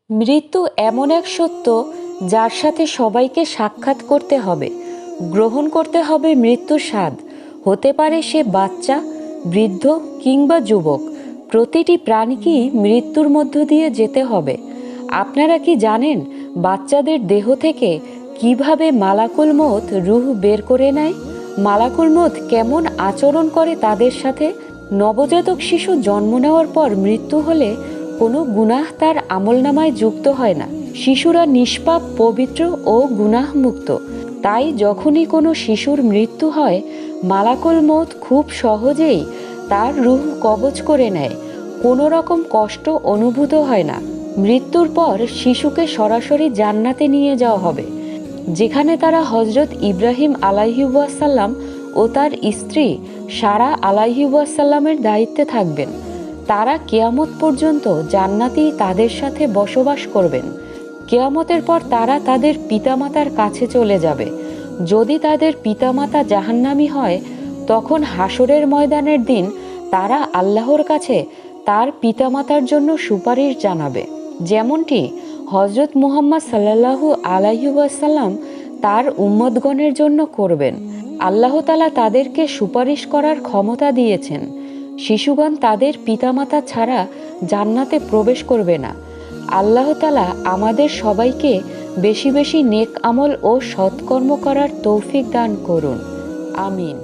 মৃত্যু এমন এক সত্য যার সাথে সবাইকে সাক্ষাৎ করতে হবে, গ্রহণ করতে হবে মৃত্যুর স্বাদ। হতে পারে সে বাচ্চা, বৃদ্ধ কিংবা যুবক, প্রতিটি প্রাণীকেই মৃত্যুর মধ্য দিয়ে যেতে হবে। আপনারা কি জানেন বাচ্চাদের দেহ থেকে কিভাবে মালাকুল মউত রূহ বের করে নেয়? মালাকুল মউত কেমন আচরণ করে তাদের সাথে? নবজাতক শিশু জন্ম নেওয়ার পর মৃত্যু হলে কোনো গুনাহ তার আমলনামায় যুক্ত হয় না। শিশুরা নিষ্পাপ, পবিত্র ও গুনাহমুক্ত। তাই যখনই কোনো শিশুর মৃত্যু হয়, মালাকুল মউত খুব সহজেই তার রূহ কবজ করে নেয়। কোনো রকম কষ্ট অনুভূত হয় না। মৃত্যুর পর শিশুকে সরাসরি জান্নাতে নিয়ে যাওয়া হবে, যেখানে তারা হজরত ইব্রাহিম আলাইহিওয়াসাল্লাম ও তার স্ত্রী সারা আলাইহিওয়াসাল্লামের দায়িত্বে থাকবেন। তারা কেয়ামত পর্যন্ত জান্নাতেই তাদের সাথে বসবাস করবেন। কেয়ামতের পর তারা তাদের পিতামাতার কাছে চলে যাবে। যদি তাদের পিতামাতা জাহান্নামী হয়, তখন হাসরের ময়দানের দিন তারা আল্লাহর কাছে তার পিতামাতার জন্য সুপারিশ জানাবে, যেমনটি হজরত মুহাম্মদ সাল্লাল্লাহু আলাইহি ওয়াসাল্লাম তার উম্মতগণের জন্য করবেন। আল্লাহ তাআলা তাদেরকে সুপারিশ করার ক্ষমতা দিয়েছেন। শিশুগণ তাদের পিতামাতা ছাড়া জান্নাতে প্রবেশ করবে না। আল্লাহ তাআলা আমাদের সবাইকে বেশি বেশি নেক আমল ও সৎকর্ম করার তৌফিক দান করুন। আমিন।